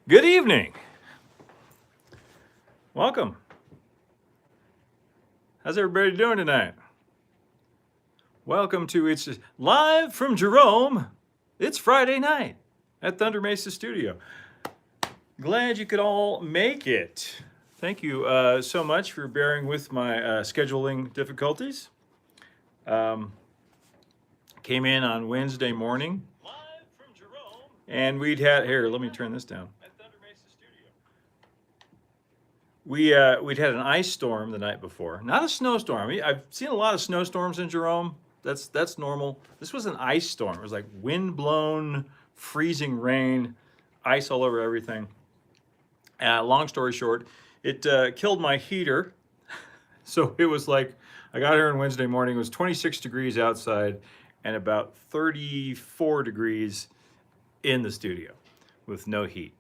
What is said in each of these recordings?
Good evening. Welcome. How's everybody doing tonight? Welcome to It's live from Jerome. It's Friday night at Thunder Mesa Studio. Glad you could all make it. Thank you so much for bearing with my scheduling difficulties. Came in on Wednesday morning. Live from Jerome. And we'd had, here, let me turn this down. We'd had an ice storm the night before, not a snowstorm. I mean, I've seen a lot of snowstorms in Jerome. That's normal. This was an ice storm. It was like wind blown, freezing rain, ice all over everything. Long story short, it killed my heater. So it was like, I got here on Wednesday morning. It was 26 degrees outside and about 34 degrees in the studio with no heat.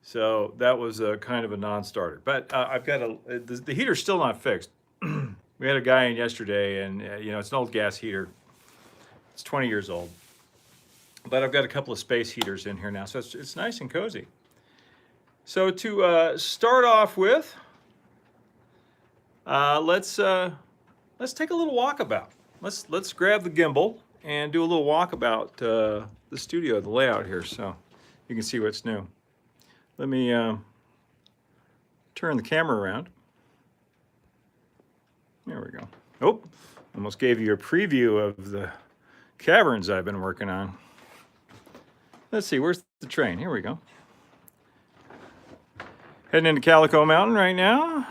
So that was a kind of a non-starter. But I've got the heater's still not fixed. We had a guy in yesterday, and it's an old gas heater. It's 20 years old. But I've got a couple of space heaters in here now, so it's nice and cozy. So to start off with, let's take a little walkabout. Let's grab the gimbal and do a little walkabout the studio, the layout here, so you can see what's new. Let me turn the camera around. There we go. Oh, almost gave you a preview of the caverns I've been working on. Let's see, where's the train? Here we go. Heading into Calico Mountain right now.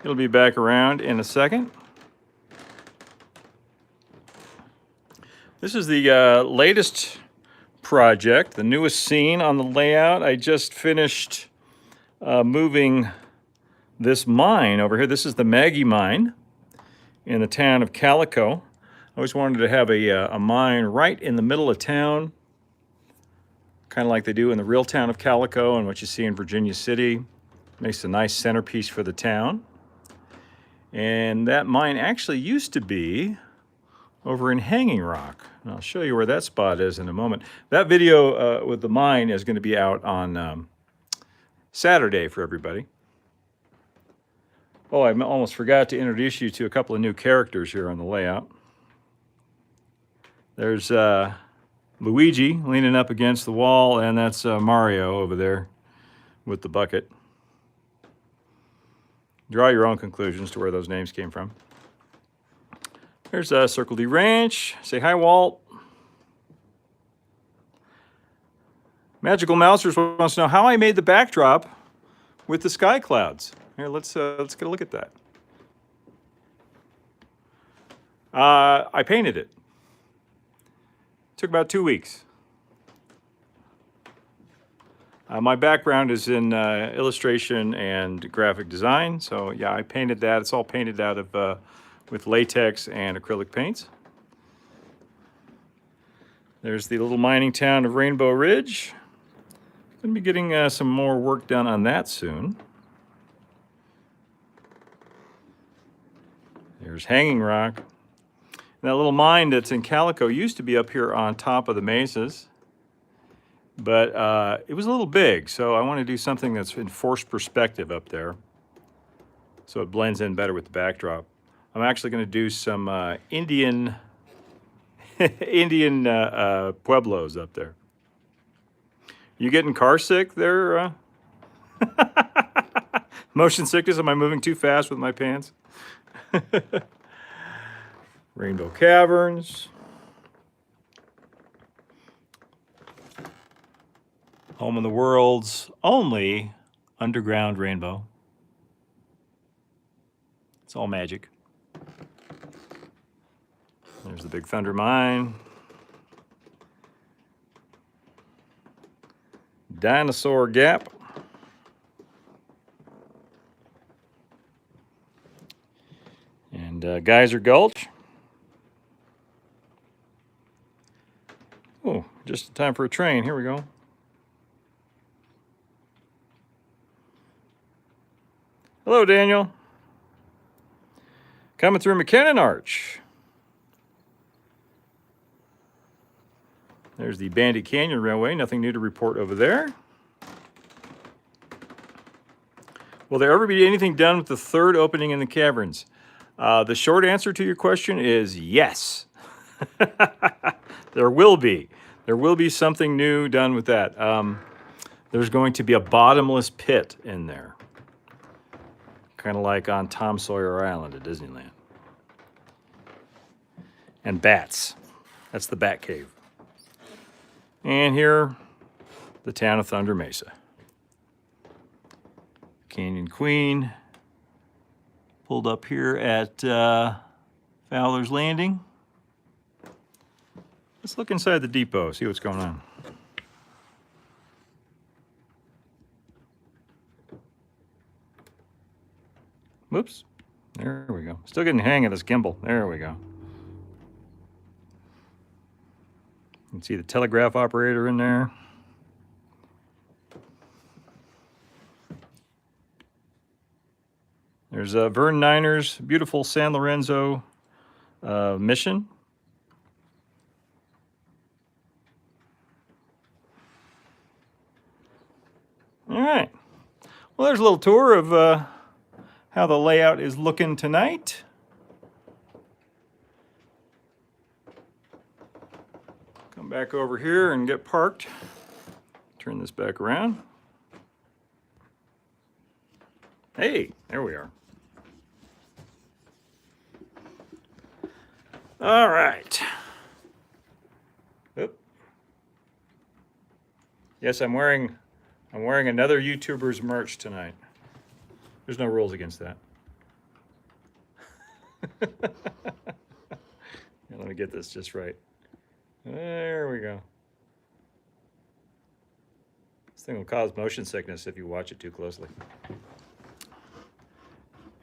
It'll be back around in a second. This is the latest project, the newest scene on the layout. I just finished moving this mine over here. This is the Maggie mine in the town of Calico. I always wanted to have a mine right in the middle of town, kind of like they do in the real town of Calico and what you see in Virginia City. Makes a nice centerpiece for the town. And that mine actually used to be over in Hanging Rock. And I'll show you where that spot is in a moment. That video with the mine is going to be out on Saturday for everybody. Oh, I almost forgot to introduce you to a couple of new characters here on the layout. There's Luigi leaning up against the wall, and that's Mario over there with the bucket. Draw your own conclusions to where those names came from. There's Circle D Ranch. Say hi, Walt. Magical Mousers wants to know how I made the backdrop with the sky clouds. Here, let's get a look at that. I painted it. Took about 2 weeks. My background is in illustration and graphic design, so yeah, I painted that. It's all painted out of with latex and acrylic paints. There's the little mining town of Rainbow Ridge. Going to be getting some more work done on that soon. There's Hanging Rock. And that little mine that's in Calico used to be up here on top of the mesas, but it was a little big, so I want to do something that's in forced perspective up there so it blends in better with the backdrop. I'm actually going to do some Indian pueblos up there. You getting car sick there? Motion sickness? Am I moving too fast with my pants? Rainbow Caverns. Home of the world's only underground rainbow. It's all magic. There's the Big Thunder Mine. Dinosaur Gap. And Geyser Gulch. Oh, just in time for a train. Here we go. Hello, Daniel. Coming through McKinnon Arch. There's the Bandit Canyon Railway. Nothing new to report over there. Will there ever be anything done with the third opening in the caverns? The short answer to your question is yes. There will be. There will be something new done with that. There's going to be a bottomless pit in there. Kind of like on Tom Sawyer Island at Disneyland. And bats. That's the Bat Cave. And here, the town of Thunder Mesa. Canyon Queen pulled up here at Fowler's Landing. Let's look inside the depot, see what's going on. Whoops, there we go. Still getting the hang of this gimbal. There we go. You can see the telegraph operator in there. There's Vern Niner's beautiful San Lorenzo mission. All right. Well, there's a little tour of how the layout is looking tonight. Come back over here and get parked. Turn this back around. Hey, there we are. All right. Oop. Yes, I'm wearing another YouTuber's merch tonight. There's no rules against that. Yeah, let me get this just right. There we go. This thing will cause motion sickness if you watch it too closely.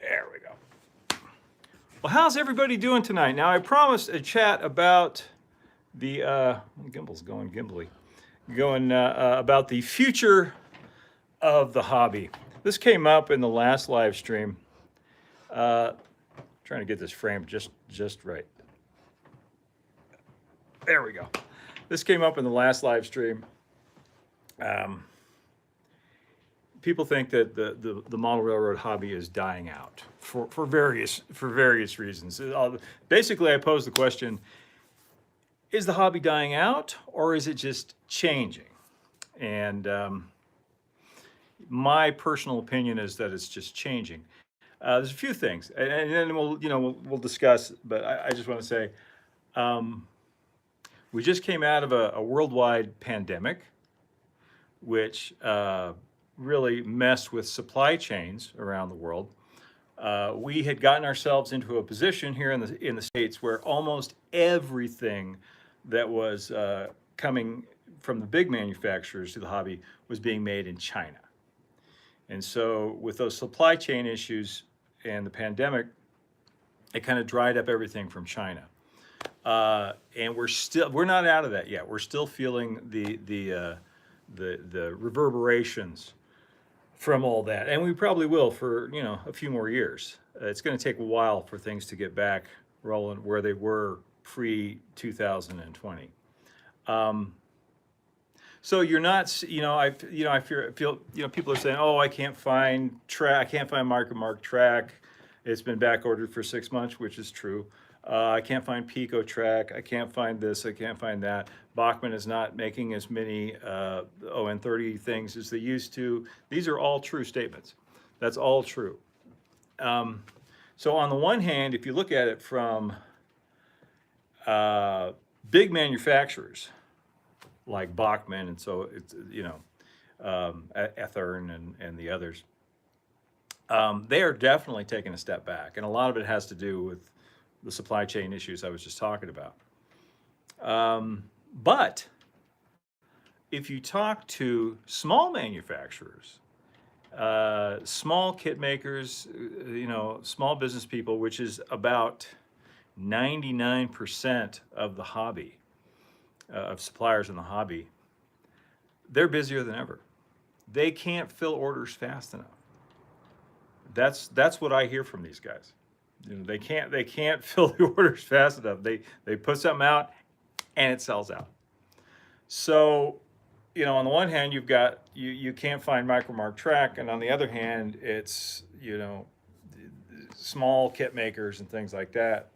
There we go. Well, how's everybody doing tonight? Now, I promised a chat about the gimbal's going gimbly, about the future of the hobby. This came up in the last live stream. Trying to get this framed just right. There we go. This came up in the last live stream. People think that the model railroad hobby is dying out for various reasons. Basically, I pose the question: is the hobby dying out, or is it just changing? And my personal opinion is that it's just changing. There's a few things, and then we'll discuss. But I just want to say, we just came out of a worldwide pandemic, which really messed with supply chains around the world. We had gotten ourselves into a position here in the States where almost everything that was coming from the big manufacturers to the hobby was being made in China. And so with those supply chain issues and the pandemic, it kind of dried up everything from China. And we're not out of that yet. We're still feeling the reverberations from all that, and we probably will for a few more years. It's going to take a while for things to get back rolling where they were pre-2020. So you're not, I feel people are saying, oh, I can't find track, I can't find mark track. It's been back ordered for 6 months, which is true. I can't find Pico track. I can't find this. I can't find that. Bachmann is not making as many ON30 things as they used to. These are all true statements. That's all true. So on the one hand, if you look at it from big manufacturers like Bachmann, and so it's Ethern and the others, they are definitely taking a step back, and a lot of it has to do with the supply chain issues I was just talking about. But if you talk to small manufacturers, small kit makers, small business people, which is about 99% of the hobby, of suppliers in the hobby, they're busier than ever. They can't fill orders fast enough. That's what I hear from these guys. They can't fill the orders fast enough. They put something out and it sells out. So, on the one hand, you've got you can't find micromark track, and on the other hand, it's small kit makers and things like that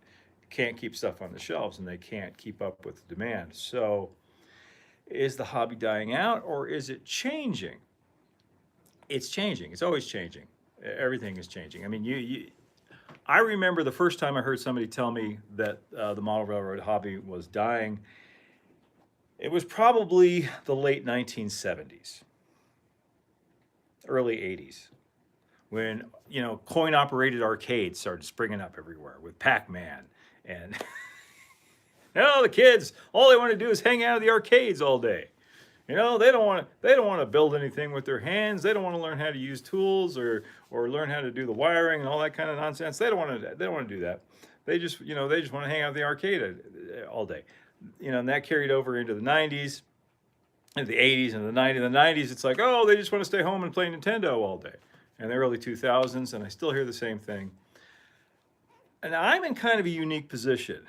can't keep stuff on the shelves, and they can't keep up with the demand. So, is the hobby dying out, or is it changing? It's changing. It's always changing. Everything is changing. I mean, I remember the first time I heard somebody tell me that the model railroad hobby was dying. It was probably the late 1970s, early 80s, when coin-operated arcades started springing up everywhere with Pac-Man, and the kids, all they want to do is hang out at the arcades all day. They don't want to build anything with their hands. They don't want to learn how to use tools or learn how to do the wiring and all that kind of nonsense. They don't want to do that. They just want to hang out at the arcade all day. And that carried over into the 90s, into the 80s, and the 90s. In the 90s, it's like, oh, they just want to stay home and play Nintendo all day. And the early 2000s, and I still hear the same thing. And I'm in kind of a unique position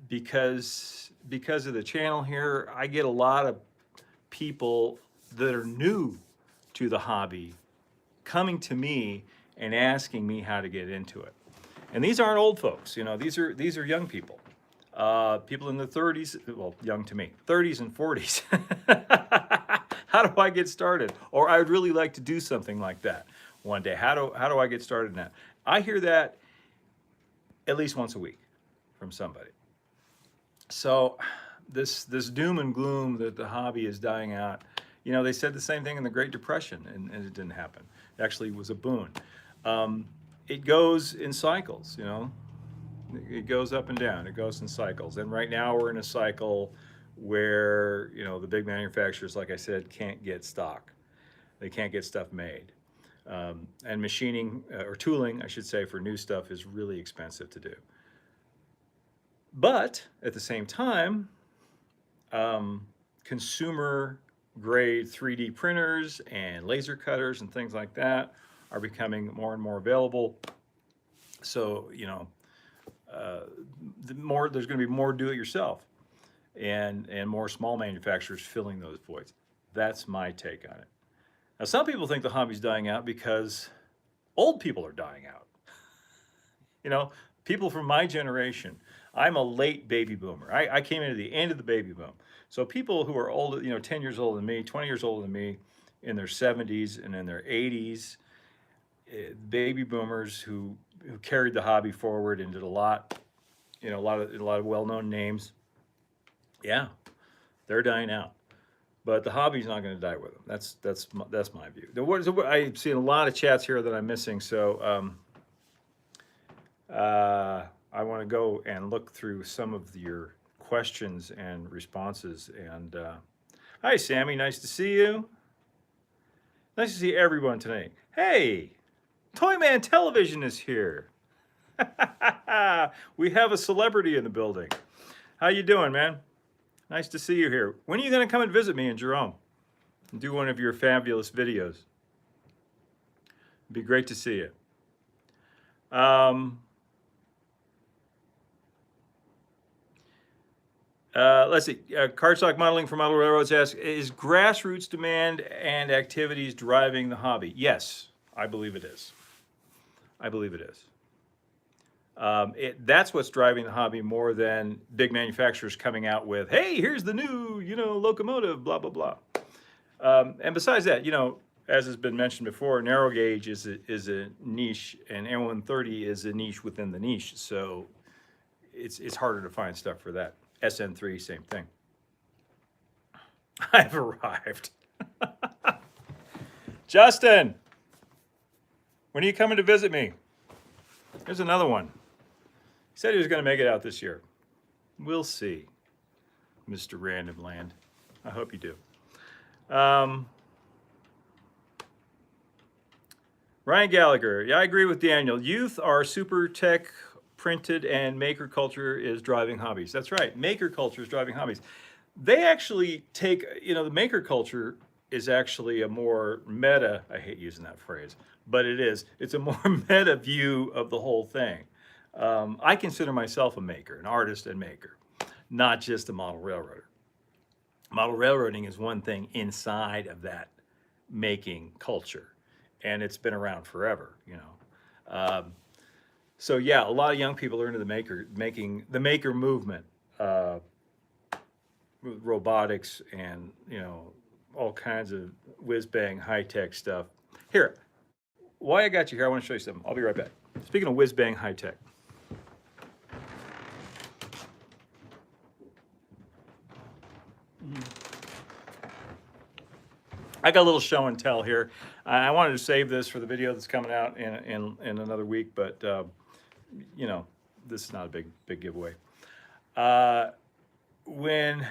because of the channel here. I get a lot of people that are new to the hobby coming to me and asking me how to get into it. And these aren't old folks, these are young people. People in the 30s, well, young to me, 30s and 40s. How do I get started? Or I would really like to do something like that one day. How do I get started in that? I hear that at least once a week from somebody. So this doom and gloom that the hobby is dying out, they said the same thing in the Great Depression, and it didn't happen. It actually was a boon. It goes in cycles, It goes up and down. It goes in cycles. And right now we're in a cycle where, the big manufacturers, like I said, can't get stock. They can't get stuff made. And machining, or tooling, I should say, for new stuff is really expensive to do. But at the same time, consumer grade 3D printers and laser cutters and things like that are becoming more and more available. So, there's going to be more do-it-yourself and more small manufacturers filling those voids. That's my take on it. Now, some people think the hobby's dying out because old people are dying out. People from my generation. I'm a late baby boomer. I came into the end of the baby boom. So people who are older, 10 years older than me, 20 years older than me, in their 70s and in their 80s, baby boomers who carried the hobby forward and did a lot of well-known names. Yeah, they're dying out, but the hobby's not going to die with them. That's my view. I'm seeing a lot of chats here that I'm missing, so I want to go and look through some of your questions and responses. And hi, Sammy, nice to see you. Nice to see everyone tonight. Hey, Toyman Television is here. We have a celebrity in the building. How you doing, man? Nice to see you here. When are you going to come and visit me in Jerome and do one of your fabulous videos? It'd be great to see you. Let's see. Cardstock Modeling for Model Railroads asks, is grassroots demand and activities driving the hobby? Yes, I believe it is. I believe it is. That's what's driving the hobby more than big manufacturers coming out with, hey, here's the new, locomotive, blah, blah, blah. And besides that, as has been mentioned before, narrow gauge is a niche, and N130 is a niche within the niche. So it's harder to find stuff for that. SN3, same thing. I've arrived. Justin, when are you coming to visit me? Here's another one. He said he was going to make it out this year. We'll see, Mr. Random Land. I hope you do. Ryan Gallagher. Yeah, I agree with Daniel. Youth are super tech printed, and maker culture is driving hobbies. That's right. Maker culture is driving hobbies. They actually take, the maker culture is actually a more meta, I hate using that phrase, but it is. It's a more meta view of the whole thing. I consider myself a maker, an artist and maker, not just a model railroader. Model railroading is one thing inside of that making culture, and it's been around forever, you know. So yeah, a lot of young people are into the maker movement, uh, robotics, and all kinds of whiz bang high tech stuff. Here, why I got you here, I want to show you something. I'll be right back. Speaking of whiz bang high tech, I got a little show and tell here. I wanted to save this for the video that's coming out in another week, but you know, this is not a big giveaway. When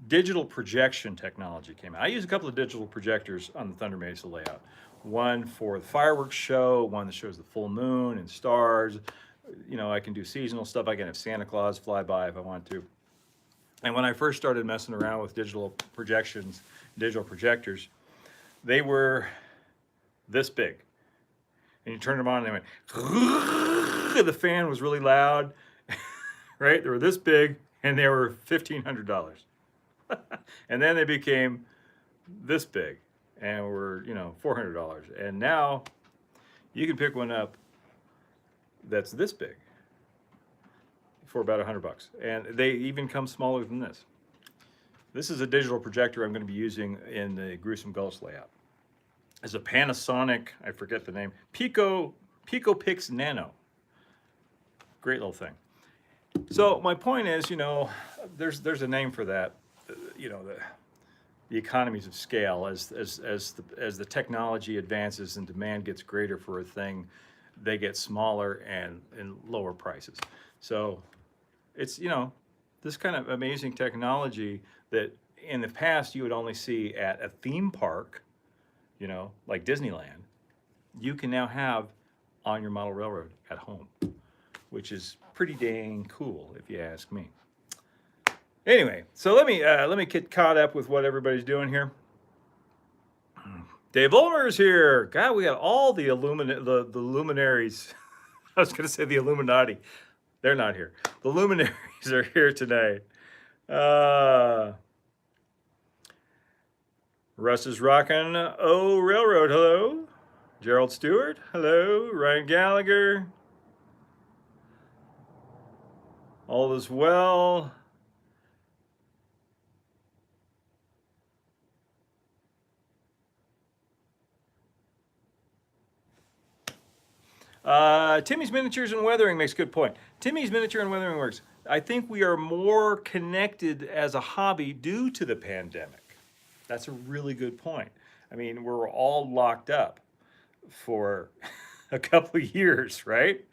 digital projection technology came out, I used a couple of digital projectors on the Thunder Mesa layout. One for the fireworks show, one that shows the full moon and stars. You know, I can do seasonal stuff. I can have Santa Claus fly by if I want to. And when I first started messing around with digital projectors, they were this big. And you turned them on and they went, the fan was really loud, right? They were this big and they were $1,500. And then they became this big and were, $400. And now you can pick one up that's this big for about $100. And they even come smaller than this. This is a digital projector I'm going to be using in the Gruesome Gulch layout. It's a Panasonic, I forget the name, PicoPix Nano. Great little thing. So my point is, there's a name for that. The economies of scale as the technology advances and demand gets greater for a thing, they get smaller and lower prices. So it's this kind of amazing technology that in the past you would only see at a theme park, like Disneyland, you can now have on your model railroad at home, which is pretty dang cool if you ask me. Anyway, so let me get caught up with what everybody's doing here. Dave Ulmer's here. God, we got all the the luminaries. I was going to say the Illuminati. They're not here. The luminaries are here tonight. Russ is rocking. Oh, Railroad. Hello. Gerald Stewart. Hello. Ryan Gallagher. All is well. Timmy's Miniatures and Weathering makes a good point. Timmy's Miniature and Weathering Works. I think we are more connected as a hobby due to the pandemic. That's a really good point. I mean, we're all locked up for a couple of years, right?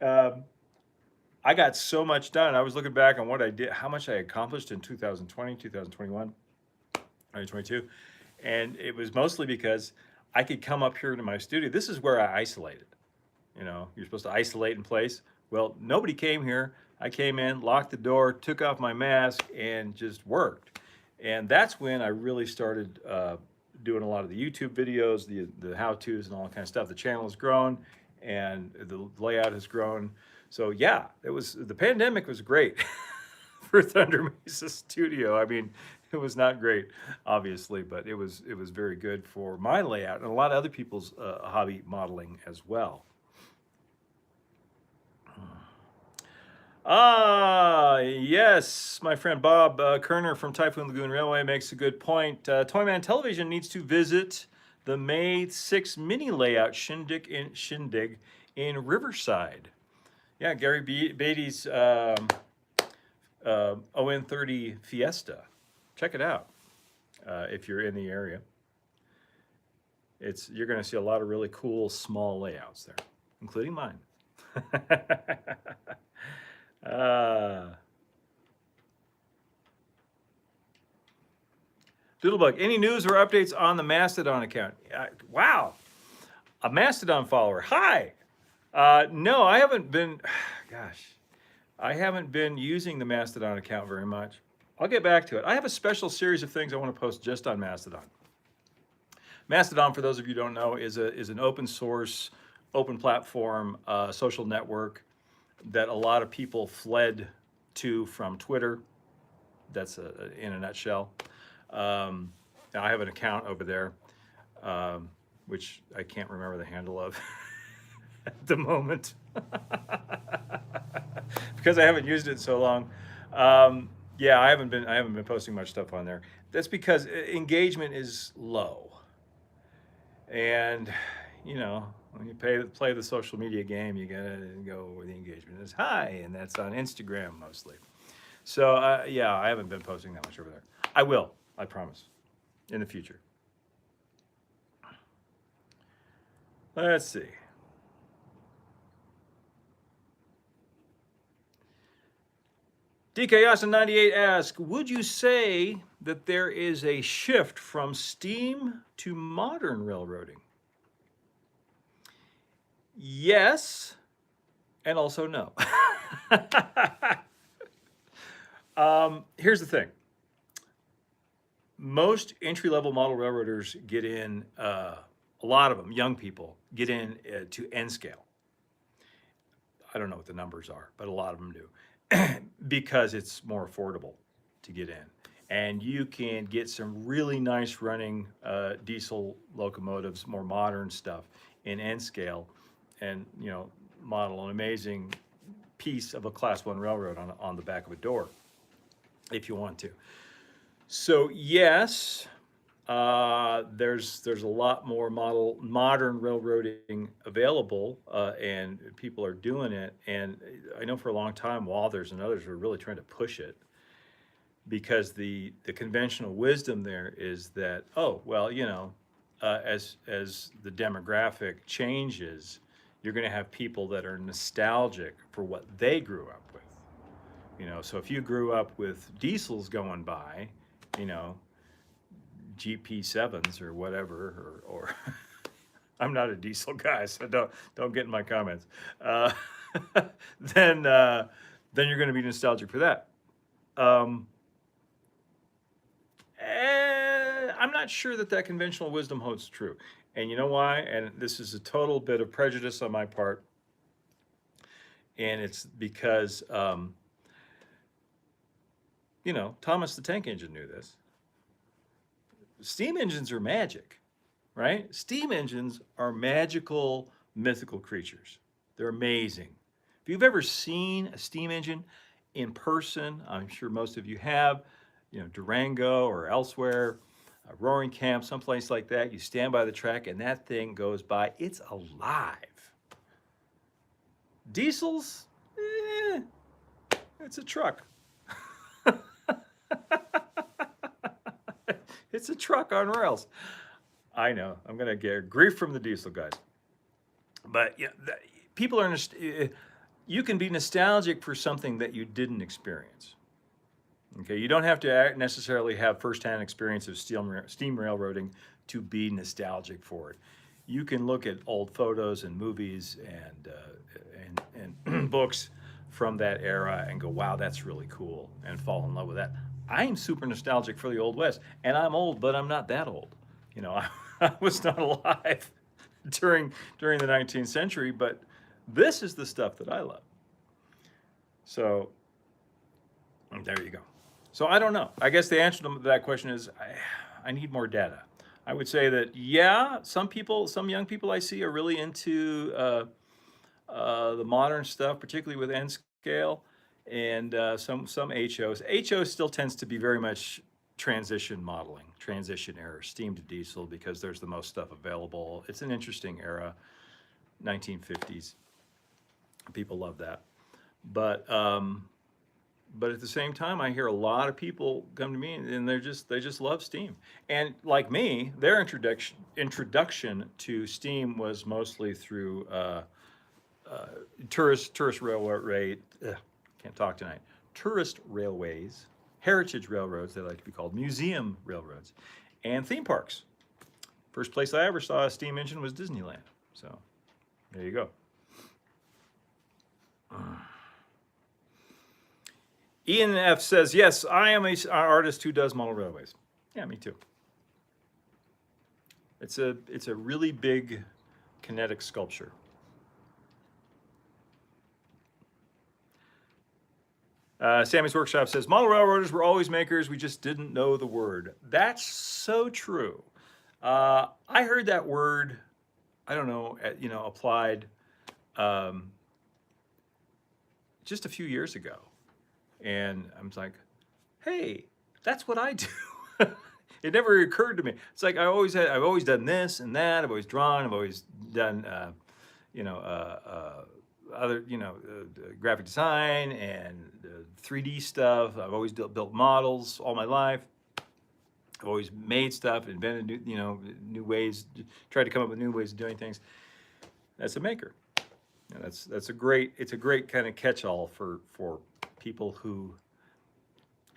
I got so much done. I was looking back on what I did, how much I accomplished in 2020, 2021, 2022. And it was mostly because I could come up here to my studio. This is where I isolated. You're supposed to isolate in place. Well, nobody came here. I came in, locked the door, took off my mask, and just worked. And that's when I really started doing a lot of the YouTube videos, the how-tos and all that kind of stuff. The channel has grown, and the layout has grown. So yeah, the pandemic was great for Thunder Mesa Studio. I mean, it was not great, obviously, but it was very good for my layout and a lot of other people's hobby modeling as well. Yes, my friend Bob Kerner from Typhoon Lagoon Railway makes a good point. Toyman Television needs to visit the May 6 mini layout shindig in Riverside. Yeah, Gary Beatty's ON30 Fiesta. Check it out if you're in the area. You're going to see a lot of really cool small layouts there, including mine. Doodlebug, any news or updates on the Mastodon account? Wow, a Mastodon follower. Hi. No, I haven't been, gosh, I haven't been using the Mastodon account very much. I'll get back to it. I have a special series of things I want to post just on Mastodon. Mastodon, for those of you who don't know, is an open source, open platform social network that a lot of people fled to from Twitter. in a nutshell. Now I have an account over there, which I can't remember the handle of at the moment because I haven't used it in so long. Yeah, I haven't been posting much stuff on there. That's because engagement is low, and you know, when you play the social media game, you gotta go where the engagement is high, and that's on Instagram mostly. So yeah, I haven't been posting that much over there. I will, I promise, in the future. Let's see. DK Austin 98 asks, would you say that there is a shift from steam to modern railroading? Yes, and also no. Here's the thing. Most entry-level model railroaders get in, a lot of them, young people, get in to N scale. I don't know what the numbers are, but a lot of them do. Because it's more affordable to get in. And you can get some really nice running diesel locomotives, more modern stuff in N scale, and you know, model an amazing piece of a Class 1 railroad on the back of a door, if you want to. So yes, there's a lot more modern railroading available, and people are doing it. And I know for a long time, Walthers and others were really trying to push it because the conventional wisdom there is that, oh well, you know, as the demographic changes, you're going to have people that are nostalgic for what they grew up with. You know, so if you grew up with diesels going by, you know, GP7s or whatever, or I'm not a diesel guy, so don't get in my comments. Then you're going to be nostalgic for that. I'm not sure that conventional wisdom holds true, and you know why? And this is a total bit of prejudice on my part, and it's because you know, Thomas the Tank Engine knew this. Steam engines are magic, right? Steam engines are magical, mythical creatures. They're amazing. If you've ever seen a steam engine in person, I'm sure most of you have, you know, Durango or elsewhere, Roaring Camp, someplace like that, you stand by the track and that thing goes by, it's alive. Diesels, it's a truck. It's a truck on rails. I know, I'm gonna get grief from the diesel guys. But yeah, people are, you can be nostalgic for something that you didn't experience. Okay, you don't have to necessarily have firsthand experience of steam railroading to be nostalgic for it. You can look at old photos and movies and books from that era and go, wow, that's really cool, and fall in love with that. I'm super nostalgic for the Old West, and I'm old, but I'm not that old. You know, I was not alive during the 19th century, but this is the stuff that I love. So there you go. So I don't know. I guess the answer to that question is I need more data. I would say that, yeah, some young people I see are really into the modern stuff, particularly with N scale, and some HOs. HOs still tends to be very much transition modeling, transition era, steam to diesel, because there's the most stuff available. It's an interesting era, 1950s. People love that. But at the same time, I hear a lot of people come to me and they just love steam. And like me, their introduction to steam was mostly through tourist railway, can't talk tonight. Tourist railways, heritage railroads, they like to be called, museum railroads, and theme parks. First place I ever saw a steam engine was Disneyland. So there you go. Ian F says, yes, I am an artist who does model railways. Yeah, me too. It's a really big kinetic sculpture. Sammy's Workshop says, model railroaders were always makers. We just didn't know the word. That's so true. I heard that word, I don't know, applied um, just a few years ago. And I was like, hey, that's what I do. It never occurred to me. It's like I've always done this and that. I've always drawn. I've always done, other, graphic design and 3D stuff. I've always built models all my life. I've always made stuff, invented new ways, tried to come up with new ways of doing things. That's a maker. And it's a great kind of catch-all for people who.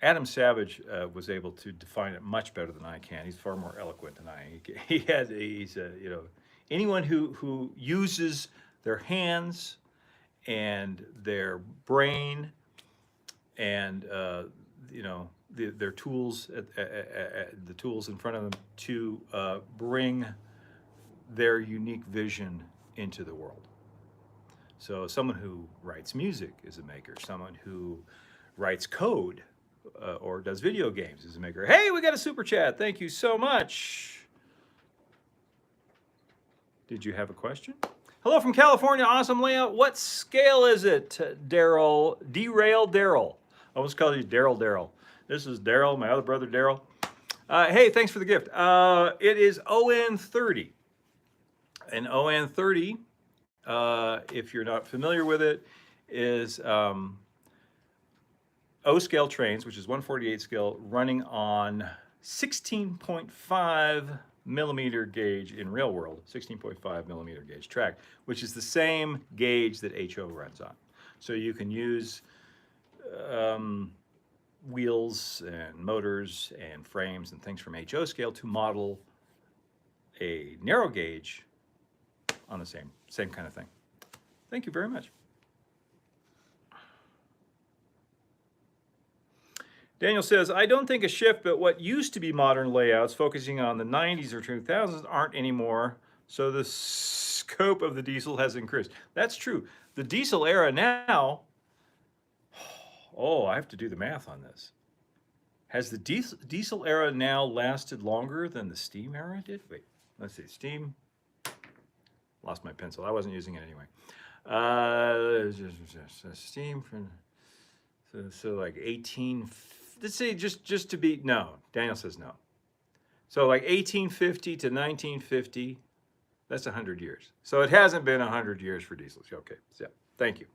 Adam Savage was able to define it much better than I can. He's far more eloquent than I. He's anyone who uses their hands and their brain and their tools, the tools in front of them to bring their unique vision into the world. So someone who writes music is a maker. Someone who writes code or does video games is a maker. Hey, we got a super chat. Thank you so much. Did you have a question? Hello from California. Awesome layout. What scale is it, Daryl? Derail Daryl. I almost called you Daryl. This is Daryl, my other brother Daryl. Hey, thanks for the gift. It is ON30. And ON30, if you're not familiar with it, is O scale trains, which is 1/48 scale, running on 16.5 millimeter gauge in real world, 16.5 millimeter gauge track, which is the same gauge that HO runs on. So you can use wheels and motors and frames and things from HO scale to model a narrow gauge on the same kind of thing. Thank you very much. Daniel says, I don't think a shift, but what used to be modern layouts focusing on the 90s or 2000s aren't anymore, so the scope of the diesel has increased. That's true. The diesel era now, I have to do the math on this. Has the diesel era now lasted longer than the steam era did? Wait, let's see, steam, lost my pencil. I wasn't using it anyway. Steam from, so like 18, let's say just to be, no, Daniel says no. So like 1850 to 1950, that's 100 years. So it hasn't been 100 years for diesels. Okay, so thank you.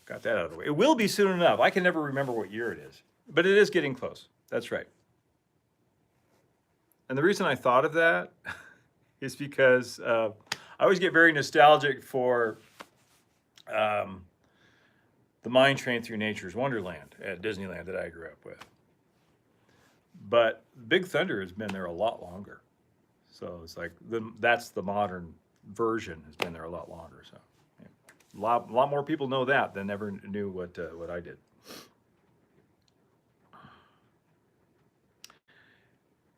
Got that out of the way. It will be soon enough. I can never remember what year it is, but it is getting close. That's right. And the reason I thought of that is because I always get very nostalgic for the mine train through nature's wonderland at Disneyland that I grew up with. But Big Thunder has been there a lot longer. So it's like, that's the modern version, has been there a lot longer. So yeah. A lot more people know that than ever knew what I did.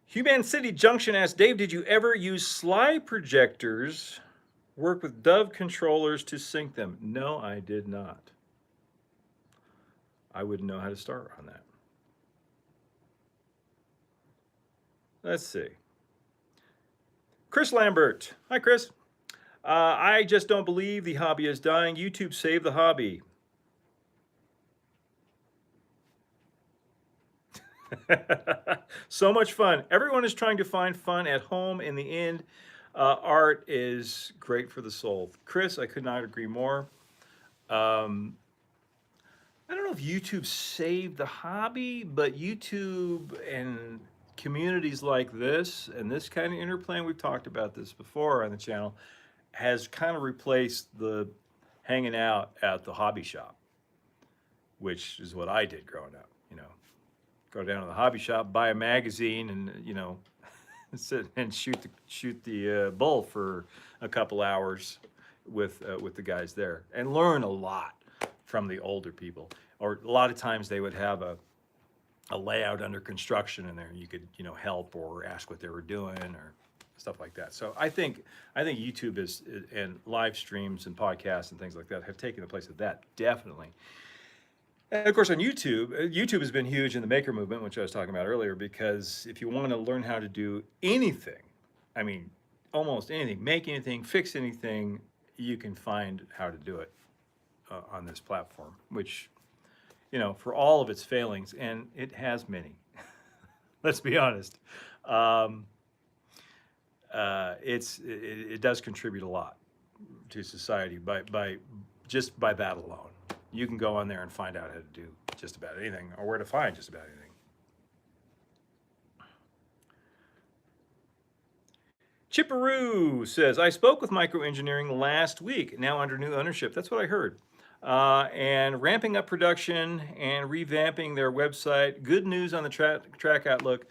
Human City Junction asks, Dave, did you ever use slide projectors, work with Dove controllers to sync them? No, I did not. I wouldn't know how to start on that. Let's see. Chris Lambert. Hi, Chris. I just don't believe the hobby is dying. YouTube saved the hobby. So much fun. Everyone is trying to find fun at home. In the end, art is great for the soul. Chris, I could not agree more. I don't know if YouTube saved the hobby, but YouTube and communities like this and this kind of interplay, and we've talked about this before on the channel, has kind of replaced the hanging out at the hobby shop, which is what I did growing up. Go down to the hobby shop, buy a magazine, and sit and shoot the bull for a couple hours with the guys there, and learn a lot from the older people. Or a lot of times they would have a layout under construction in there, and you could help or ask what they were doing or stuff like that. So I think YouTube is, and live streams and podcasts and things like that have taken the place of that, definitely. And of course, on YouTube, YouTube has been huge in the maker movement, which I was talking about earlier, because if you want to learn how to do anything, I mean, almost anything, make anything, fix anything, you can find how to do it on this platform, which, for all of its failings, and it has many, let's be honest, um, it does contribute a lot to society by just by that alone. You can go on there and find out how to do just about anything, or where to find just about anything. Chipperoo says, I spoke with Microengineering last week, now under new ownership. That's what I heard. And ramping up production and revamping their website. Good news on the track outlook.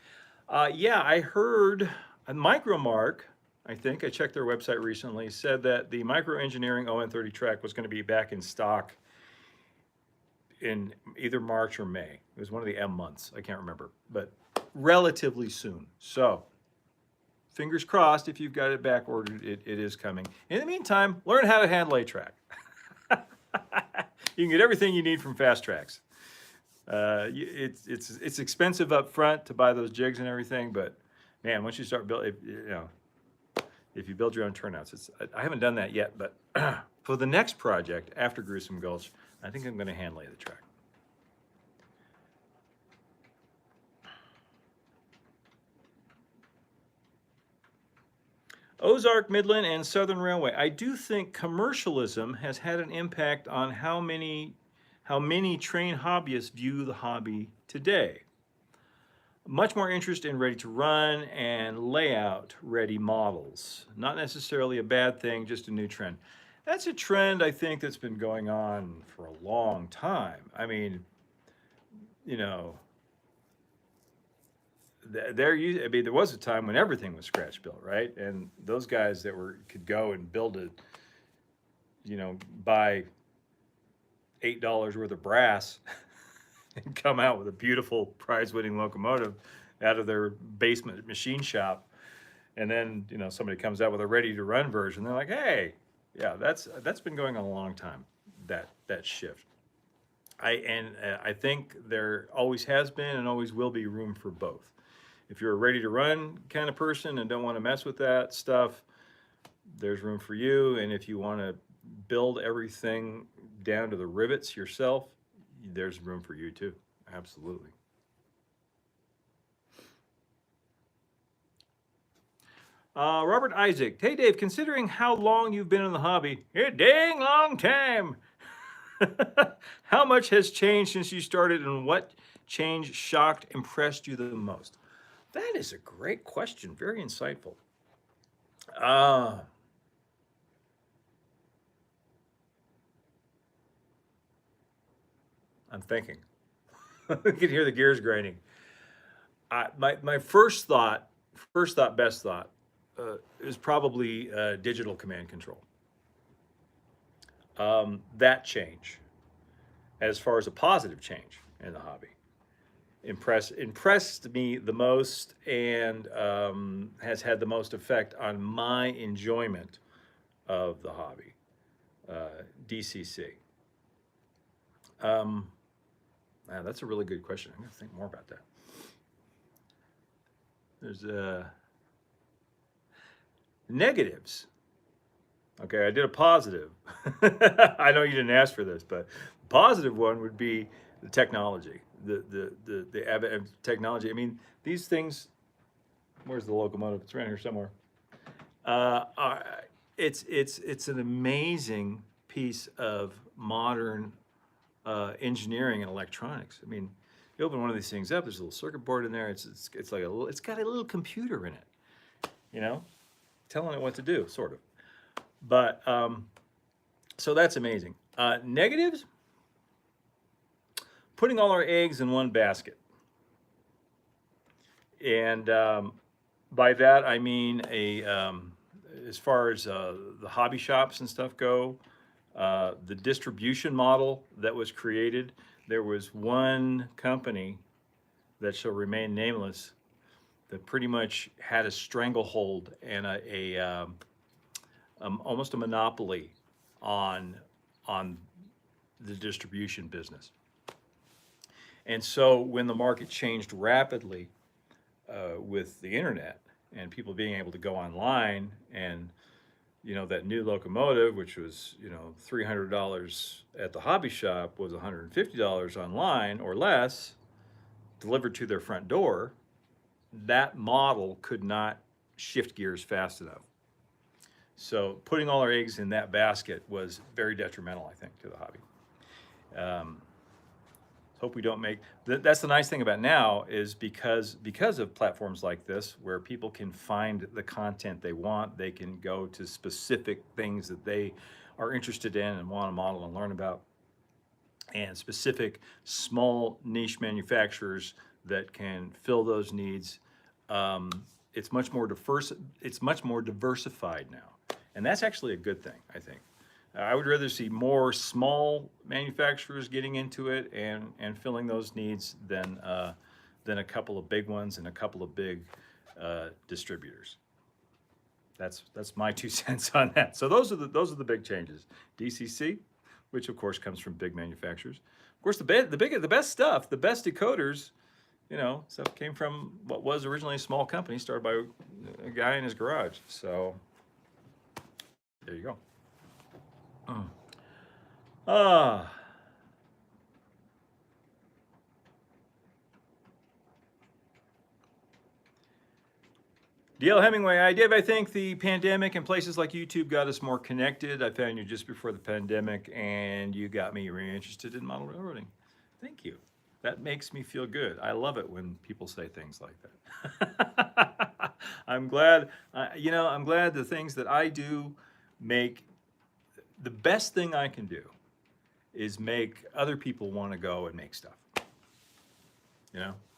Yeah, I heard Micromark, I think, I checked their website recently, said that the Microengineering ON30 track was going to be back in stock in either March or May. It was one of the M months. I can't remember, but relatively soon. So fingers crossed, if you've got it back ordered, it is coming. In the meantime, learn how to handle a track. You can get everything you need from Fast Tracks. It's expensive up front to buy those jigs and everything, but man, once you start building, if you build your own turnouts, I haven't done that yet, but for the next project after Gruesome Gulch, I think I'm going to hand lay the track. Ozark, Midland, and Southern Railway. I do think commercialism has had an impact on how many train hobbyists view the hobby today. Much more interest in ready-to-run and layout-ready models. Not necessarily a bad thing, just a new trend. That's a trend, I think, that's been going on for a long time. I mean, there was a time when everything was scratch built, right? And those guys that could go and build it, buy $8 worth of brass and come out with a beautiful prize-winning locomotive out of their basement machine shop, and then somebody comes out with a ready-to-run version. They're like, hey, yeah, that's been going on a long time. That shift. I think there always has been and always will be room for both. If you're a ready-to-run kind of person and don't want to mess with that stuff, there's room for you. And if you want to build everything down to the rivets yourself, there's room for you too. Absolutely. Robert Isaac. Hey, Dave, considering how long you've been in the hobby, a dang long time. How much has changed since you started, and what change shocked, impressed you the most? That is a great question. Very insightful. I'm thinking. I can hear the gears grinding. My first thought, best thought, is probably digital command control. That change, as far as a positive change in the hobby, impressed me the most, and has had the most effect on my enjoyment of the hobby. DCC. That's a really good question. I'm going to think more about that. There's negatives. Okay, I did a positive. I know you didn't ask for this, but the positive one would be the technology, the technology. I mean, these things. Where's the locomotive? It's around here somewhere. It's an amazing piece of modern engineering and electronics. I mean, you open one of these things up. There's a little circuit board in there. It's like it's got a little computer in it, telling it what to do, sort of. But so that's amazing. Negatives: putting all our eggs in one basket, and by that I mean as far as the hobby shops and stuff go, the distribution model that was created. There was one company that shall remain nameless that pretty much had a stranglehold and almost a monopoly on the distribution business. And so when the market changed rapidly with the internet and people being able to go online, and that new locomotive, which was $300 at the hobby shop, was $150 online or less, delivered to their front door, that model could not shift gears fast enough. So putting all our eggs in that basket was very detrimental, I think, to the hobby. Hope we don't make that's the nice thing about now, is because of platforms like this, where people can find the content they want. They can go to specific things that they are interested in and want to model and learn about, and specific small niche manufacturers that can fill those needs. It's much more diverse. It's much more diversified now, and that's actually a good thing, I think. I would rather see more small manufacturers getting into it and filling those needs than a couple of big ones and a couple of big distributors. That's my 2 cents on that. So those are the big changes. DCC, which of course comes from big manufacturers. Of course, the best stuff, the best decoders, stuff came from what was originally a small company started by a guy in his garage. So there you go. Ah. D.L. Hemingway, I think the pandemic and places like YouTube got us more connected. I found you just before the pandemic, and you got me really interested in model railroading. Thank you. That makes me feel good. I love it when people say things like that. I'm glad, I'm glad the things that I do make, the best thing I can do is make other people want to go and make stuff.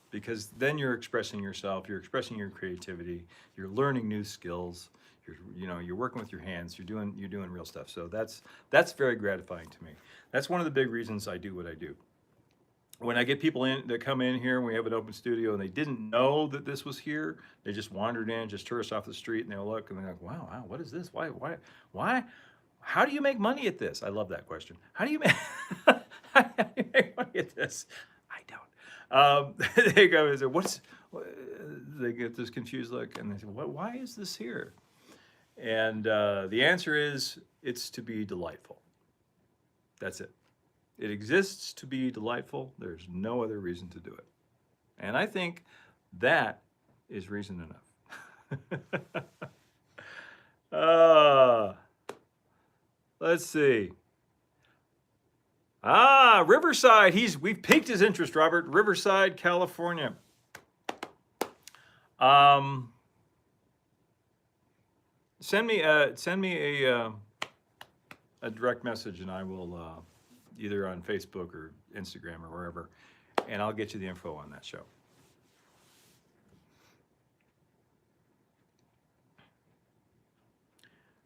Because then you're expressing yourself, you're expressing your creativity, you're learning new skills, you're working with your hands, you're doing real stuff. So that's very gratifying to me. That's one of the big reasons I do what I do. When I get people in that come in here and we have an open studio and they didn't know that this was here, they just wandered in, just tourists off the street, and they'll look and they're like, wow, what is this? Why? How do you make money at this? I love that question. How do you make money at this? I don't. They go and say, they get this confused look and they say, why is this here? And the answer is, it's to be delightful. That's it. It exists to be delightful. There's no other reason to do it. And I think that is reason enough. Let's see. Riverside. We've piqued his interest, Robert. Riverside, California. Send me a direct message, and I will either on Facebook or Instagram or wherever, and I'll get you the info on that show.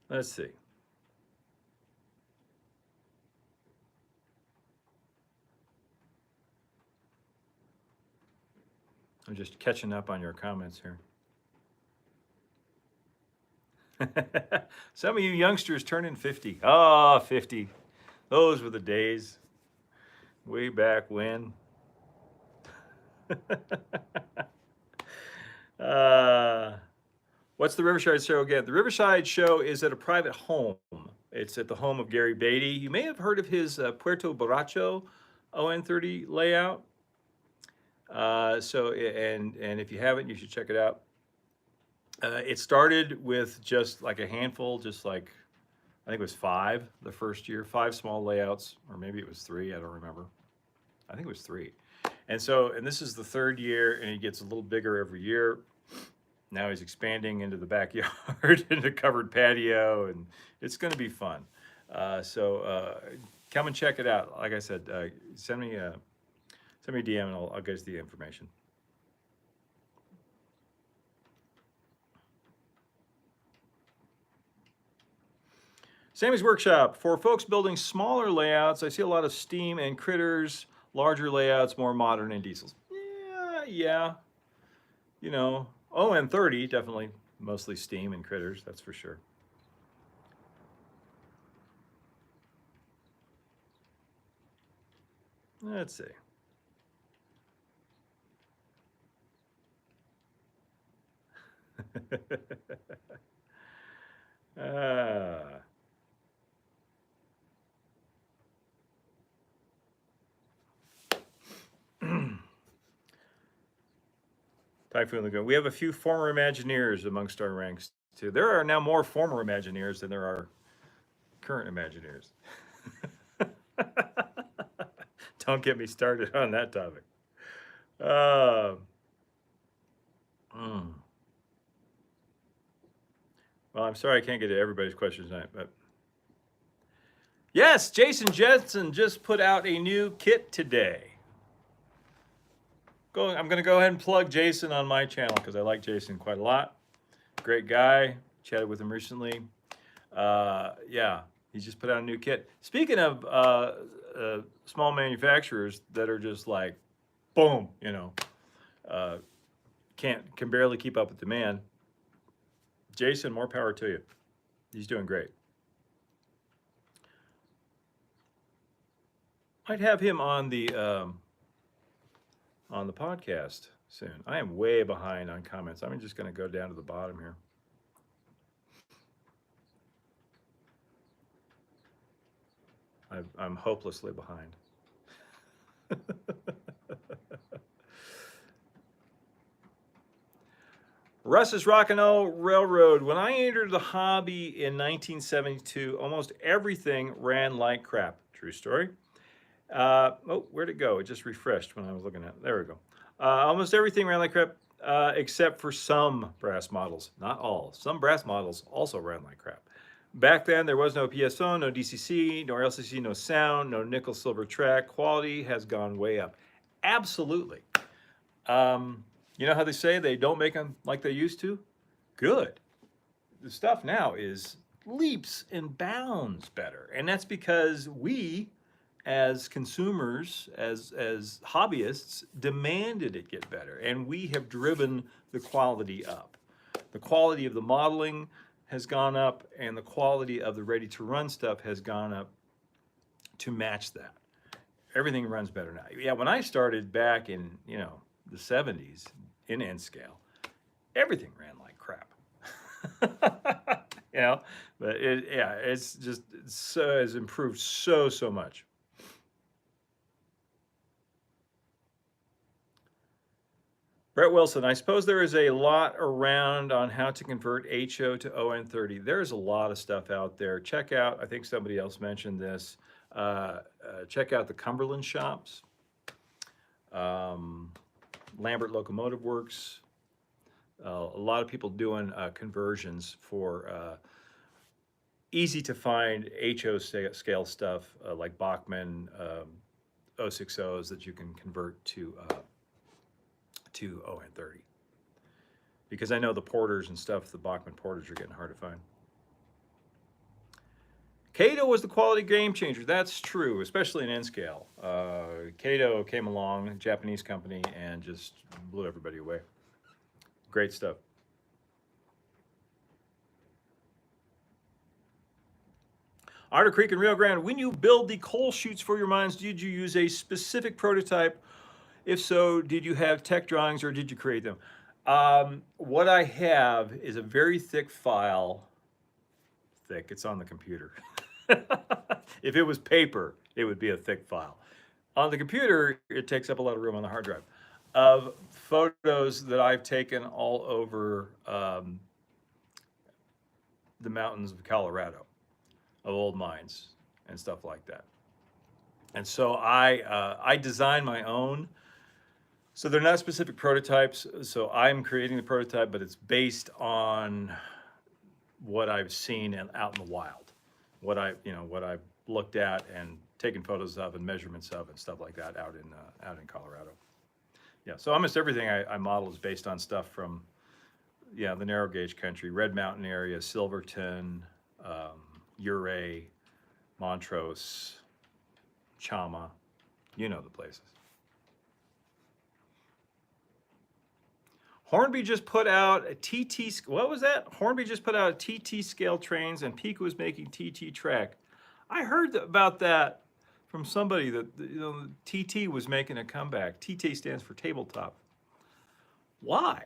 Let's see. I'm just catching up on your comments here. Some of you youngsters turning 50. Oh, 50. Those were the days. Way back when. What's the Riverside Show again? The Riverside Show is at a private home. It's at the home of Gary Beatty. You may have heard of his Puerto Borracho ON30 layout. And if you haven't, you should check it out. It started with just like a handful, just like, I think it was 5 the first year, 5 small layouts, or maybe it was 3, I don't remember. I think it was 3. And this is the 3rd year, and he gets a little bigger every year. Now he's expanding into the backyard, into covered patio, and it's going to be fun. Come and check it out. Like I said, send me a DM, and I'll get you the information. Sammy's Workshop. For folks building smaller layouts, I see a lot of steam and critters, larger layouts, more modern and diesels. Yeah. ON30, definitely mostly steam and critters, that's for sure. Let's see. Ah. Typhoon Lagoon. We have a few former Imagineers amongst our ranks too. There are now more former Imagineers than there are current Imagineers. Don't get me started on that topic. Uh, mm. Well, I'm sorry I can't get to everybody's questions tonight, but yes, Jason Jensen just put out a new kit today. I'm going to go ahead and plug Jason on my channel because I like Jason quite a lot. Great guy. Chatted with him recently. Yeah, he just put out a new kit. Speaking of small manufacturers that are just like, boom, uh, can barely keep up with demand. Jason, more power to you. He's doing great. Might have him on the podcast soon. I am way behind on comments. I'm just going to go down to the bottom here. I'm hopelessly behind. Russ's Rock-and-Roll Railroad. When I entered the hobby in 1972, almost everything ran like crap. True story. Oh, where'd it go? It just refreshed when I was looking at it. There we go. Almost everything ran like crap, except for some brass models. Not all. Some brass models also ran like crap. Back then, there was no PSO, no DCC, no LCC, no sound, no nickel silver track. Quality has gone way up. Absolutely. You know how they say they don't make them like they used to? Good. The stuff now is leaps and bounds better. And that's because we, as consumers, as hobbyists, demanded it get better. And we have driven the quality up. The quality of the modeling has gone up, and the quality of the ready-to-run stuff has gone up to match that. Everything runs better now. Yeah, when I started back in, the 70s in N scale, everything ran like crap. But it's just has improved so much. Brett Wilson, I suppose there is a lot around on how to convert HO to ON30. There's a lot of stuff out there. Check out, I think somebody else mentioned this, check out the Cumberland shops, Lambert Locomotive Works. A lot of people doing conversions for easy to find HO scale stuff like Bachmann 060s that you can convert to ON30. Because I know the porters and stuff, the Bachmann porters are getting hard to find. Kato was the quality game changer. That's true, especially in N scale. Kato came along, a Japanese company, and just blew everybody away. Great stuff. Otter Creek and Rio Grande, when you build the coal chutes for your mines, did you use a specific prototype? If so, did you have tech drawings or did you create them? What I have is a very thick file. Thick, it's on the computer. If it was paper, it would be a thick file. On the computer, it takes up a lot of room on the hard drive of photos that I've taken all over the mountains of Colorado, of old mines and stuff like that. And so I designed my own. So they're not specific prototypes. So I'm creating the prototype, but it's based on what I've seen out in the wild, what I've looked at and taken photos of and measurements of and stuff like that out in Colorado. Yeah, so almost everything I model is based on stuff from, the narrow gauge country, Red Mountain area, Silverton, Ouray, Montrose, Chama, the places. Hornby just put out a TT, what was that? Hornby just put out a TT scale trains and Pico was making TT track. I heard about that from somebody that TT was making a comeback. TT stands for tabletop. Why?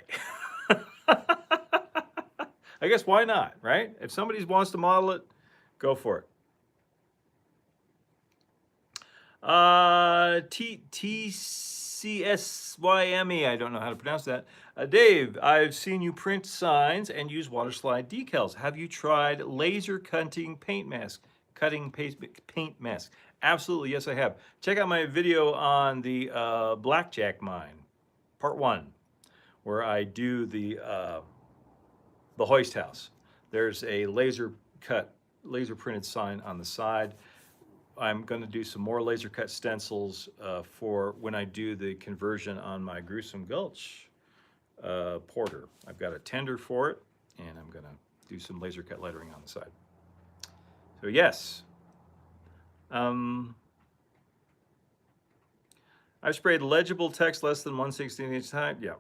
I guess why not, right? If somebody wants to model it, go for it. TCSYME, I don't know how to pronounce that. Dave, I've seen you print signs and use water slide decals. Have you tried laser cutting paint mask? Paint mask. Absolutely, yes, I have. Check out my video on the blackjack mine, part 1, where I do the hoist house. There's a laser printed sign on the side. I'm going to do some more laser cut stencils for when I do the conversion on my Gruesome Gulch porter. I've got a tender for it, and I'm going to do some laser cut lettering on the side. So yes, I've sprayed legible text less than 1/16 each time. Yeah.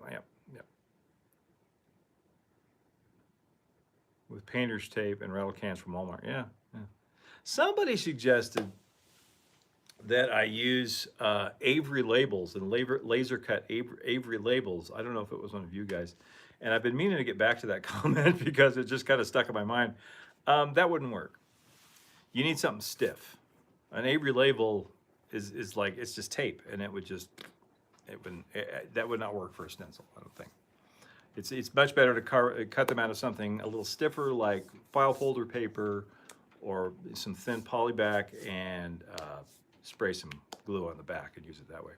With painter's tape and rattle cans from Walmart. Yeah. Somebody suggested that I use Avery labels and laser cut Avery labels. I don't know if it was one of you guys. And I've been meaning to get back to that comment because it just kind of stuck in my mind. That wouldn't work. You need something stiff. An Avery label is like, it's just tape, and that would not work for a stencil, I don't think. It's much better to cut them out of something a little stiffer, like file folder paper or some thin polyback, and spray some glue on the back and use it that way.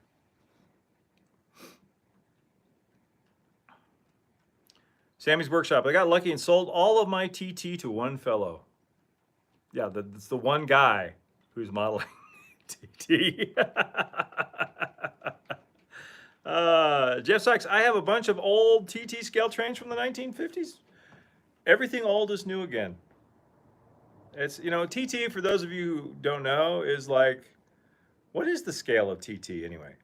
Sammy's Workshop. I got lucky and sold all of my TT to one fellow. Yeah, it's the one guy who's modeling TT. Jeff Sykes, I have a bunch of old TT scale trains from the 1950s. Everything old is new again. It's, TT, for those of you who don't know, is like, what is the scale of TT anyway?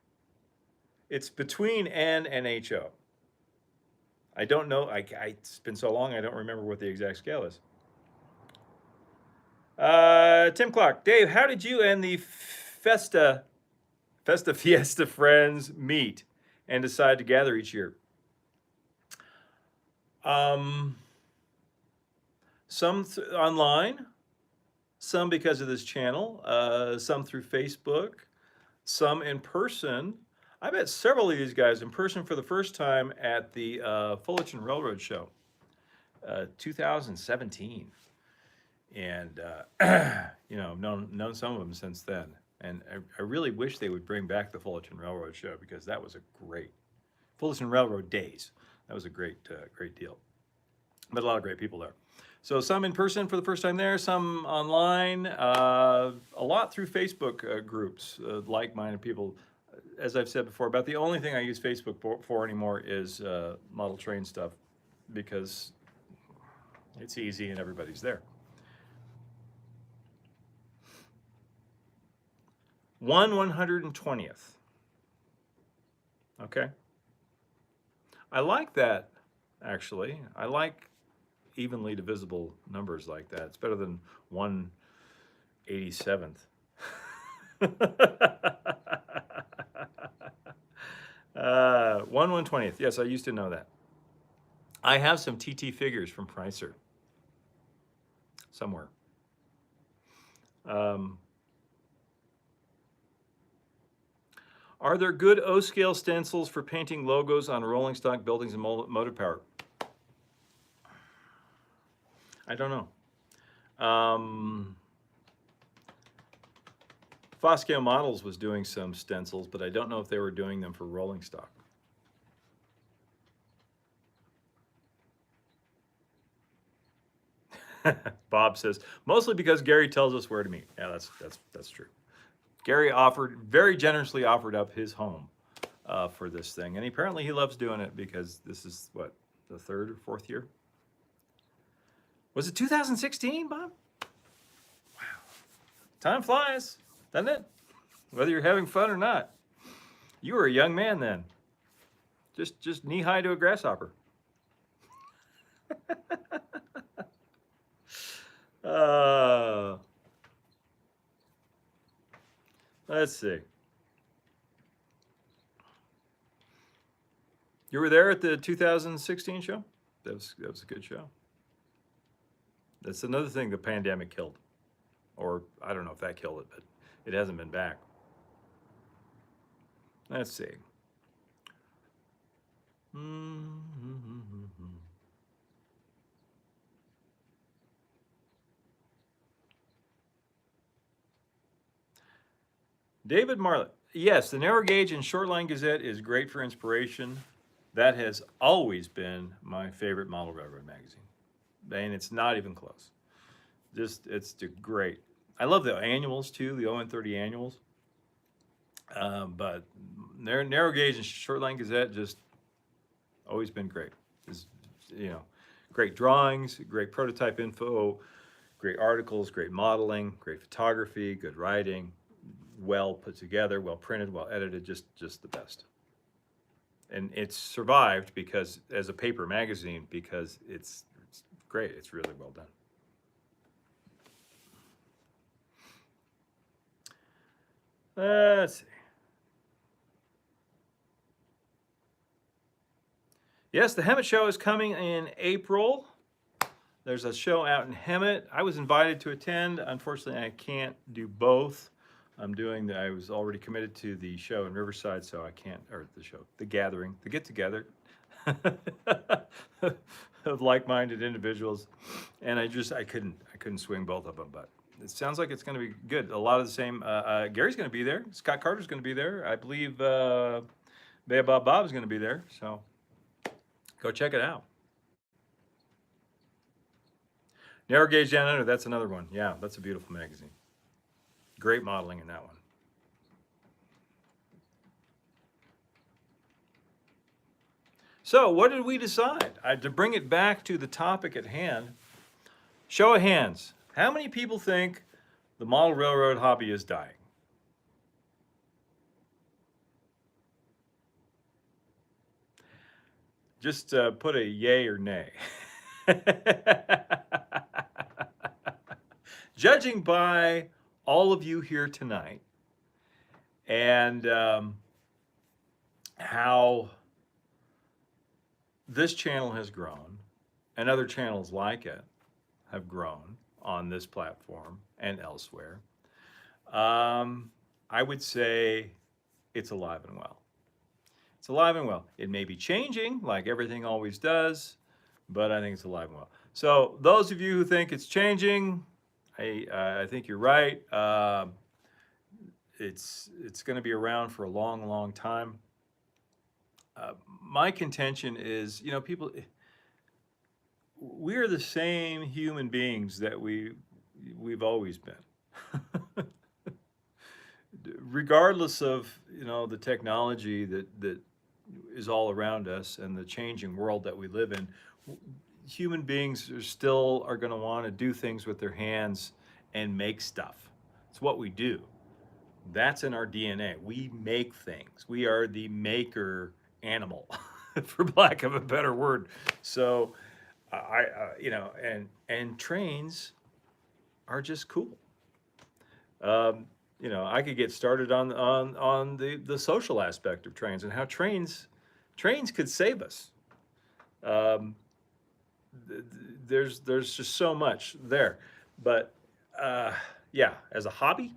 It's between N and HO. I don't know. It's been so long, I don't remember what the exact scale is. Tim Clock, Dave, how did you and the Fiesta friends meet and decide to gather each year? Some online, some because of this channel, some through Facebook, some in person. I met several of these guys in person for the first time at the Fullerton Railroad Show, 2017. And, known some of them since then. And I really wish they would bring back the Fullerton Railroad Show, because that was a great, Fullerton Railroad Days. That was a great deal. Met a lot of great people there. So some in person for the first time there, some online, a lot through Facebook groups, like-minded people. As I've said before, about the only thing I use Facebook for anymore is model train stuff, because it's easy and everybody's there. 1/120th. Okay. I like that, actually. I like evenly divisible numbers like that. It's better than 1/87th. 1/120th. Yes, I used to know that. I have some TT figures from Pricer somewhere. Are there good O-scale stencils for painting logos on rolling stock buildings and motive power? I don't know. Foscale Models was doing some stencils, but I don't know if they were doing them for rolling stock. Bob says, mostly because Gary tells us where to meet. Yeah, that's true. Gary very generously offered up his home for this thing. And apparently he loves doing it, because this is, what, the 3rd or 4th year? Was it 2016, Bob? Wow. Time flies, doesn't it? Whether you're having fun or not. You were a young man then. Just knee-high to a grasshopper. Let's see. You were there at the 2016 show? That was a good show. That's another thing the pandemic killed. Or I don't know if that killed it, but it hasn't been back. Let's see. David Marlett. Yes, the narrow gauge and short line Gazette is great for inspiration. That has always been my favorite model railroad magazine. And it's not even close. Just, it's great. I love the annuals too, the ON30 annuals. But narrow gauge and short line Gazette just always been great. It's, you know, great drawings, great prototype info, great articles, great modeling, great photography, good writing, well put together, well printed, well edited, just the best. And it's survived because as a paper magazine because it's great. It's really well done. Let's see. Yes, the Hemet Show is coming in April. There's a show out in Hemet. I was invited to attend. Unfortunately, I can't do both. I was already committed to the show in Riverside, so I can't, or the gathering, the get together of like-minded individuals. And I couldn't swing both of them, but it sounds like it's going to be good. A lot of the same, Gary's going to be there. Scott Carter's going to be there. I believe Bea Bob Bob's going to be there, so go check it out. Narrow Gauge Down Under, that's another one. Yeah, that's a beautiful magazine. Great modeling in that one. So what did we decide? To bring it back to the topic at hand, show of hands. How many people think the model railroad hobby is dying? Just put a yay or nay. Judging by all of you here tonight and how this channel has grown and other channels like it have grown on this platform and elsewhere, I would say it's alive and well. It's alive and well. It may be changing like everything always does, but I think it's alive and well. So those of you who think it's changing, I think you're right. It's going to be around for a long, long time. My contention is, you know, we're the same human beings that we've always been. Regardless of, you know, the technology that is all around us and the changing world that we live in, human beings are going to want to do things with their hands and make stuff. It's what we do. That's in our DNA. We make things. We are the maker animal, for lack of a better word. So, you know, and trains are just cool. You know, I could get started on the social aspect of trains and how trains could save us. There's just so much there, but yeah, as a hobby,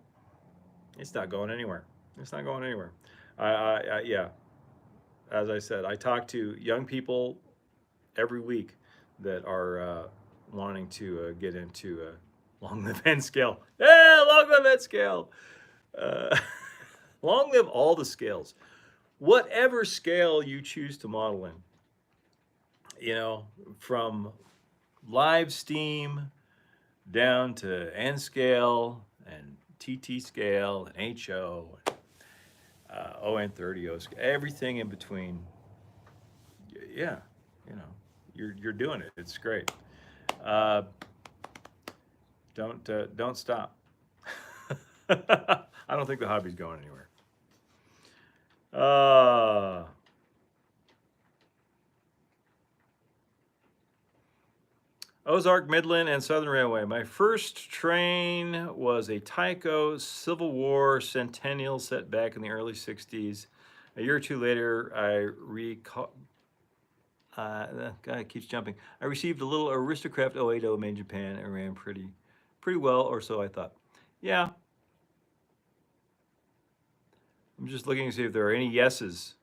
it's not going anywhere. It's not going anywhere. Yeah, as I said, I talk to young people every week that are wanting to get into long live N scale. Yeah, long live N scale. Long live all the scales. Whatever scale you choose to model in, you know, from live steam down to N scale and TT scale and HO, ON30, everything in between. Yeah, you know, you're doing it. It's great. Don't stop. I don't think the hobby's going anywhere. Ozark, Midland, and Southern Railway. My first train was a Tyco Civil War Centennial set back in the early 60s. A year or two later, The guy keeps jumping. I received a little Aristocraft 080 made in Japan. It ran pretty well, or so I thought. Yeah, I'm just looking to see if there are any yeses.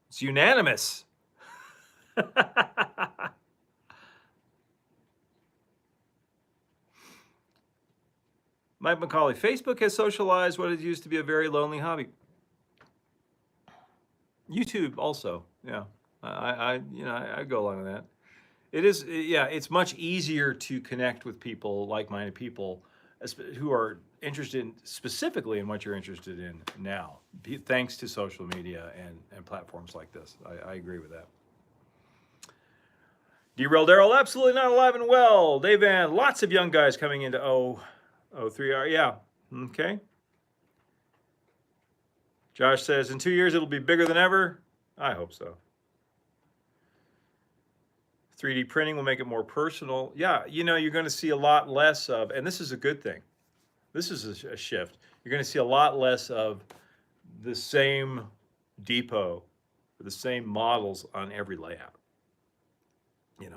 It's unanimous. Mike McCauley, Facebook has socialized what it used to be a very lonely hobby. YouTube also, yeah. I go along with that. It is, yeah, it's much easier to connect with people, like-minded people, who are interested specifically in what you're interested in now, thanks to social media and platforms like this. I agree with that. Derail Daryl, absolutely not alive and well. Dave Van, lots of young guys coming into 03R. Yeah, okay. Josh says, in 2 years it'll be bigger than ever. I hope so. 3D printing will make it more personal. Yeah, you're going to see a lot less of, and this is a good thing. This is a shift. You're going to see a lot less of the same depot, the same models on every layout.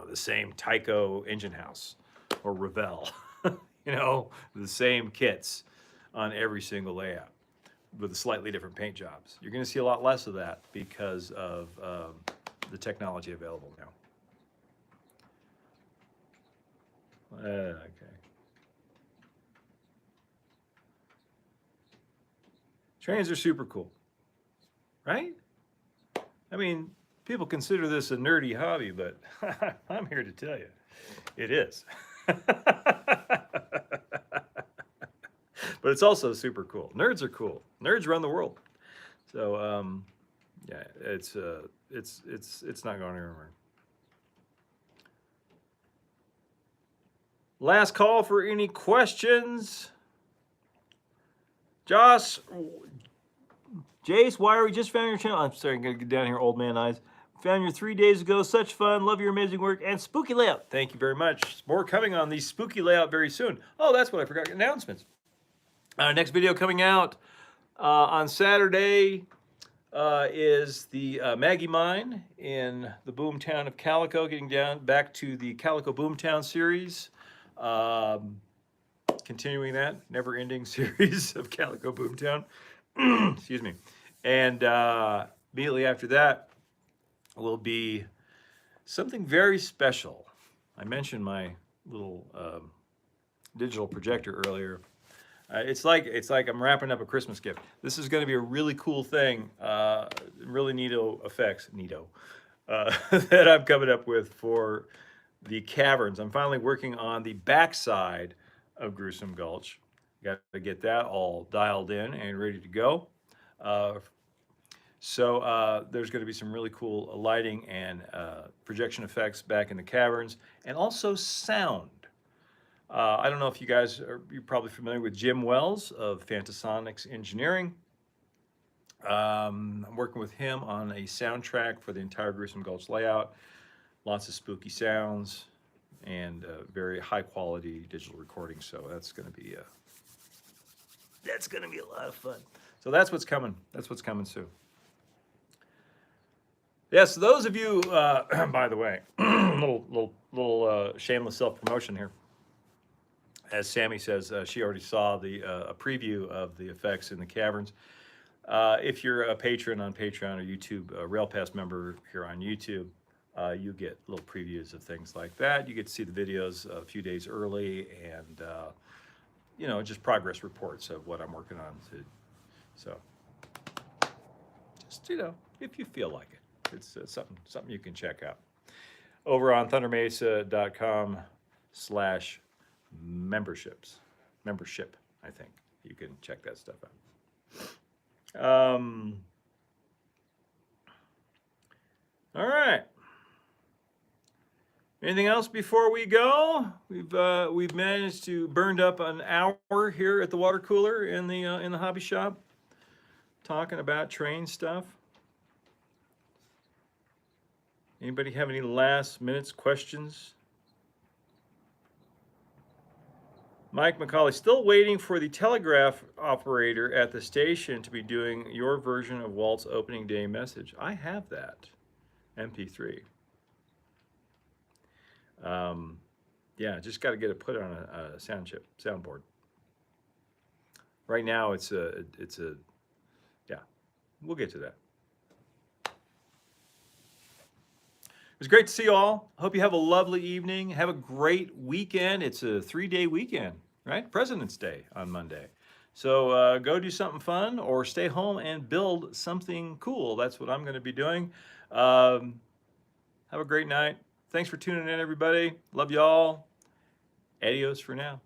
The same Tyco engine house or Revell, the same kits on every single layout with slightly different paint jobs. You're going to see a lot less of that because of the technology available now. Okay. Trains are super cool, right? I mean, people consider this a nerdy hobby, but I'm here to tell you, it is. But it's also super cool. Nerds are cool. Nerds run the world. So yeah, it's not going anywhere. Last call for any questions. Josh, Jace, why we just found your channel. I'm sorry, I'm gonna get down here, old man eyes. Found your 3 days ago. Such fun. Love your amazing work and spooky layout. Thank you very much. More coming on the spooky layout very soon. Oh, that's what I forgot. Announcements. Next video coming out on Saturday is the Maggie Mine in the boomtown of Calico, getting down back to the Calico Boomtown series. Continuing that never-ending series of Calico Boomtown. Excuse me. And immediately after that will be something very special. I mentioned my little digital projector earlier. It's like I'm wrapping up a Christmas gift. This is going to be a really cool thing, really neato effects, that I'm coming up with for the caverns. I'm finally working on the backside of Gruesome Gulch. Got to get that all dialed in and ready to go. So there's going to be some really cool lighting and projection effects back in the caverns, and also sound. I don't know if you're probably familiar with Jim Wells of Fantasonics Engineering. I'm working with him on a soundtrack for the entire Gruesome Gulch layout. Lots of spooky sounds and very high quality digital recording. So that's going to be a lot of fun. So that's what's coming. That's what's coming soon. Yes, those of you, by the way, little shameless self-promotion here. As Sammy says, she already saw a preview of the effects in the caverns. If you're a patron on Patreon or YouTube, a RailPass member here on YouTube, you get little previews of things like that. You get to see the videos a few days early, and just progress reports of what I'm working on. So, just if you feel like it, it's something you can check out over on thundermesa.com/membership. I think you can check that stuff out. All right. Anything else before we go? We've managed to burn up an hour here at the water cooler in the hobby shop, talking about train stuff. Anybody have any last minutes questions? Mike McCauley, still waiting for the telegraph operator at the station to be doing your version of Walt's opening day message. I have that MP3. Yeah, just got to get it put on a soundboard. Right now, it's a, yeah, we'll get to that. It was great to see you all. Hope you have a lovely evening. Have a great weekend. It's a 3-day weekend, right? President's Day on Monday. So go do something fun or stay home and build something cool. That's what I'm going to be doing. Have a great night. Thanks for tuning in, everybody. Love y'all. Adios for now.